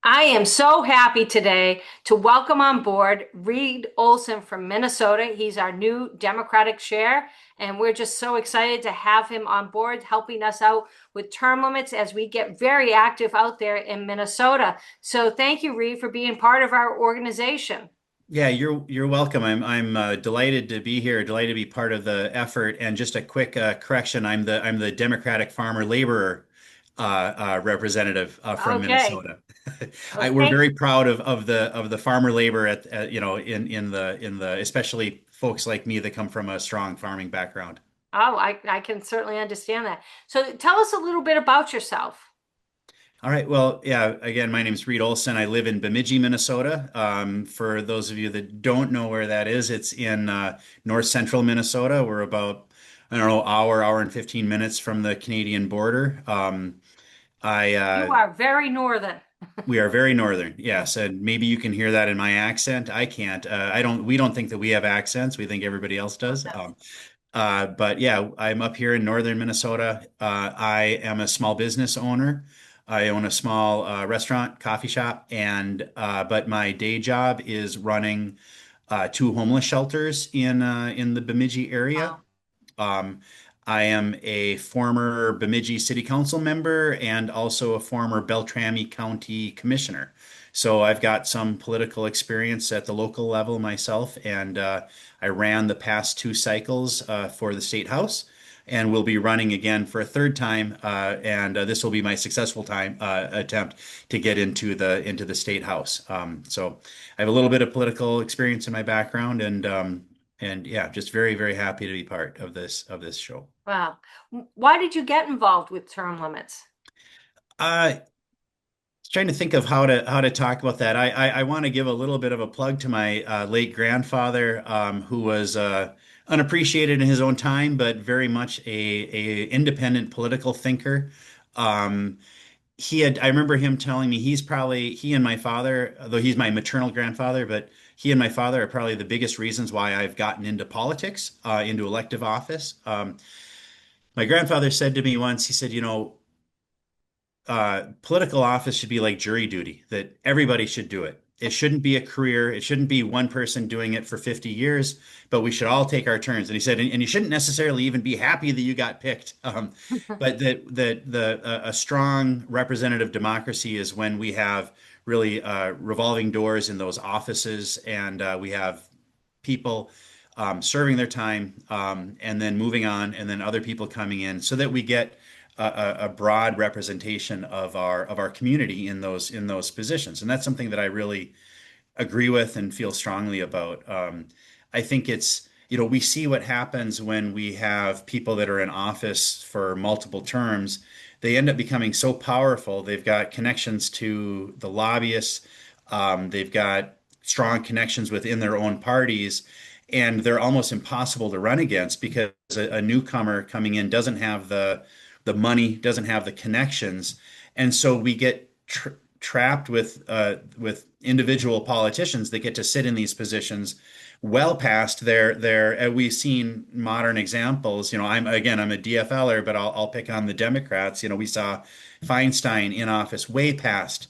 I am so happy today to welcome on board Reed Olson from Minnesota. He's our new Democratic chair, and we're just so excited to have him on board helping us out with term limits as we get very active out there in Minnesota. So thank you, Reed, for being part of our organization. Yeah, you're welcome. I'm delighted to be here, delighted to be part of the effort. And just a quick correction: I'm the Democratic Farmer Laborer representative from Okay. Minnesota. We're Okay. very proud of the farmer labor at in the especially folks like me that come from a strong farming background. Oh, I can certainly understand that. So tell us a little bit about yourself. All right. Well, yeah, again, my name is Reed Olson. I live in Bemidji, Minnesota. For those of you that don't know where that is, it's in north central Minnesota. We're about, I don't know, hour and 15 minutes from the Canadian border. I You are very northern. We are very northern, yes, and maybe you can hear that in my accent. I can't. We don't think that we have accents. We think everybody else does. But yeah, I'm up here in northern Minnesota. I am a small business owner. I own a small restaurant, coffee shop, and but my day job is running two homeless shelters in the Bemidji area. Wow. Um, I am a former Bemidji City Council member and also a former Beltrami County Commissioner. So I've got some political experience at the local level myself, and I ran the past two cycles for the State House, and will be running again for a third time. And this will be my successful time attempt to get into the State House. So I have a little bit of political experience in my background, and yeah, just very, very happy to be part of this show. Wow. Why did you get involved with term limits? Uh, Trying to think of how to talk about that. I want to give a little bit of a plug to my late grandfather, who was unappreciated in his own time, but very much a independent political thinker. Um, I remember him telling me he and my father, though he's my maternal grandfather, but he and my father are probably the biggest reasons why I've gotten into politics, into elective office. My grandfather said to me once, he said, political office should be like jury duty, that everybody should do it. It shouldn't be a career. It shouldn't be one person doing it for 50 years, but we should all take our turns. And he said, and you shouldn't necessarily even be happy that you got picked. But a strong representative democracy is when we have really revolving doors in those offices, and we have people serving their time, and then moving on, and then other people coming in, so that we get a broad representation of our community in those positions. And that's something that I really agree with and feel strongly about. I think we see what happens when we have people that are in office for multiple terms. They end up becoming so powerful. They've got connections to the lobbyists. They've got strong connections within their own parties, and they're almost impossible to run against because a newcomer coming in doesn't have the money, doesn't have the connections, and so we get trapped with individual politicians that get to sit in these positions well past their. We've seen modern examples. I'm a DFLer, but I'll pick on the Democrats. We saw Feinstein in office way past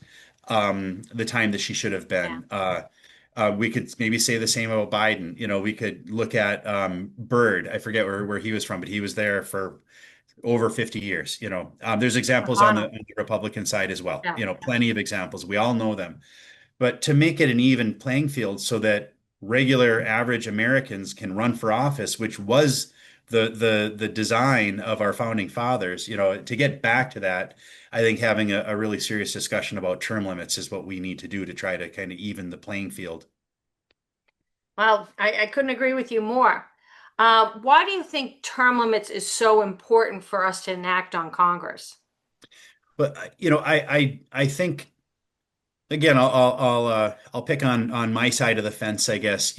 the time that she should have Yeah. been. We could maybe say the same about Biden. We could look at Byrd. I forget where he was from, but he was there for over 50 years. There's examples on the, Honor. on the Republican side as well. Yeah. Plenty of examples. We all know them. But to make it an even playing field so that regular average Americans can run for office, which was the design of our founding fathers, to get back to that, I think having a really serious discussion about term limits is what we need to do to try to kind of even the playing field. Well, I couldn't agree with you more. Why do you think term limits is so important for us to enact on Congress? But I think, again, I'll pick on my side of the fence, I guess.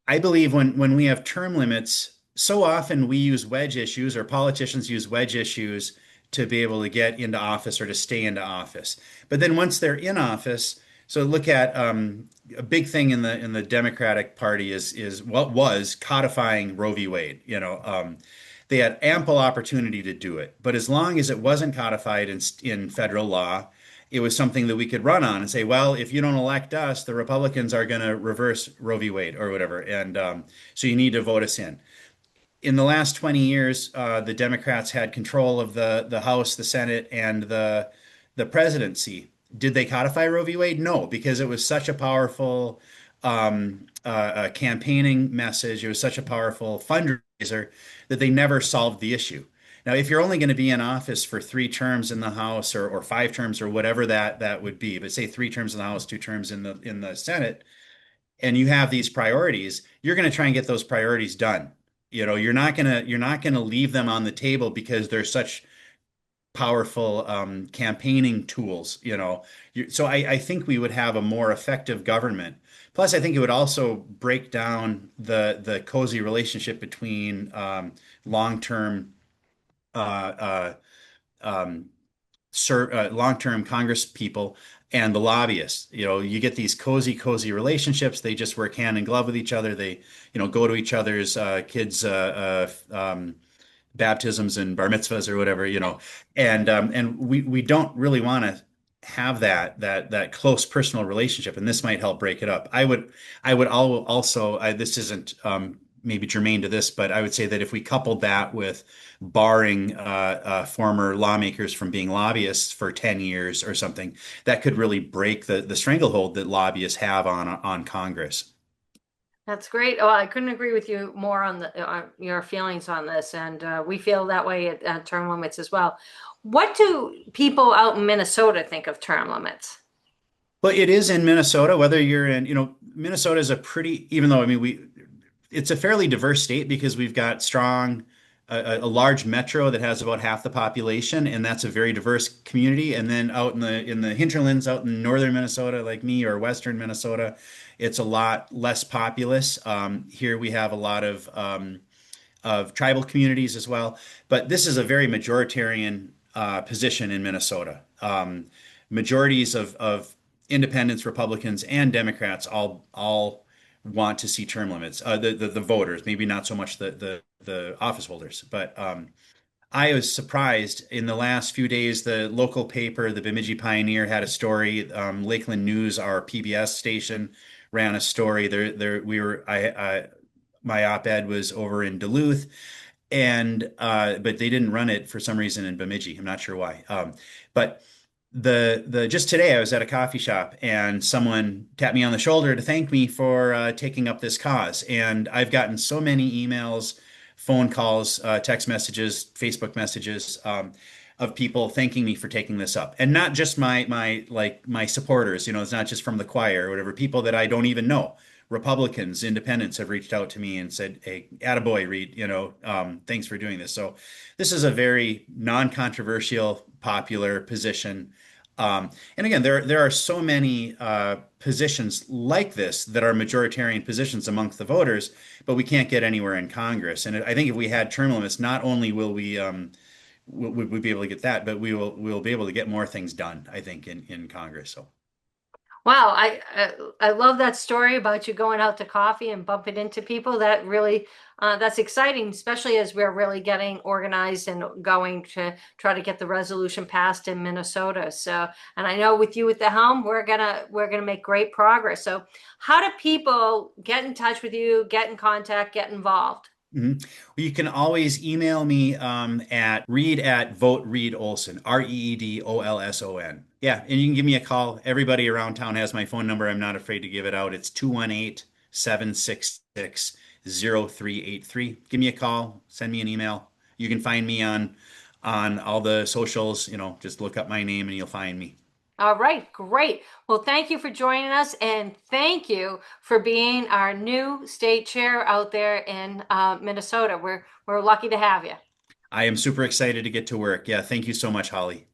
I believe when we have term limits, so often we use wedge issues, or politicians use wedge issues to be able to get into office or to stay into office. But then once they're in office, so look at a big thing in the Democratic Party is what was codifying Roe v. Wade. They had ample opportunity to do it, but as long as it wasn't codified in federal law, it was something that we could run on and say, well, if you don't elect us, the Republicans are going to reverse Roe v. Wade or whatever. And so you need to vote us in. In the last 20 years, the Democrats had control of the House, the Senate, and the presidency. Did they codify Roe v. Wade? No, because it was such a powerful campaigning message. It was such a powerful fundraiser that they never solved the issue. Now, if you're only going to be in office for 3 terms in the House or 5 terms or whatever that would be, but say 3 terms in the House, 2 terms in the Senate, and you have these priorities, you're going to try and get those priorities done. You're not going to leave them on the table because they're such powerful campaigning tools. So I think we would have a more effective government. Plus, I think it would also break down the cozy relationship between long-term uh, um, long-term Congress people and the lobbyists. You get these cozy relationships. They just work hand in glove with each other. They, go to each other's kids' baptisms and bar mitzvahs or whatever, and we don't really want to have that close personal relationship, and this might help break it up. Also, this isn't maybe germane to this, but I would say that if we coupled that with barring former lawmakers from being lobbyists for 10 years or something, that could really break the stranglehold that lobbyists have on Congress. That's great. Oh, I couldn't agree with you more on your feelings on this, and we feel that way at term limits as well. What do people out in Minnesota think of term limits? But it is in Minnesota, whether you're in, Minnesota is a pretty, even though, I mean, it's a fairly diverse state because we've got a large metro that has about half the population, and that's a very diverse community. And then out in the hinterlands, out in northern Minnesota, like me, or western Minnesota, it's a lot less populous. Here we have a lot of tribal communities as well. But this is a very majoritarian position in Minnesota. Majorities of independents, Republicans, and Democrats all want to see term limits. The voters, maybe not so much the office holders, but I was surprised in the last few days. The local paper, the Bemidji Pioneer, had a story. Lakeland News, our PBS station, ran a story. My op-ed was over in Duluth, and but they didn't run it for some reason in Bemidji. I'm not sure why. But the just today I was at a coffee shop and someone tapped me on the shoulder to thank me for taking up this cause. And I've gotten so many emails, phone calls, text messages, Facebook messages of people thanking me for taking this up, and not just my supporters. It's not just from the choir or whatever. People that I don't even know. Republicans, independents have reached out to me and said, "Hey, attaboy, Reed, thanks for doing this." So this is a very non-controversial, popular position. And again, there are so many positions like this that are majoritarian positions amongst the voters, but we can't get anywhere in Congress. And I think if we had term limits, not only will would we be able to get that, but we'll be able to get more things done, I think, in Congress. So. Wow, I love that story about you going out to coffee and bumping into people. That really that's exciting, especially as we're really getting organized and going to try to get the resolution passed in Minnesota. So, and I know with you at the helm, we're gonna make great progress. So, how do people get in touch with you, get in contact, get involved? Mhm. Well, you can always email me at reed@vote Reed Olson, ReedOlson. Yeah, and you can give me a call. Everybody around town has my phone number. I'm not afraid to give it out. It's 218-766-0383. Give me a call, send me an email. You can find me on all the socials, just look up my name and you'll find me. All right, great. Well, thank you for joining us, and thank you for being our new state chair out there in Minnesota. We're lucky to have you. I am super excited to get to work. Yeah, thank you so much, Holly.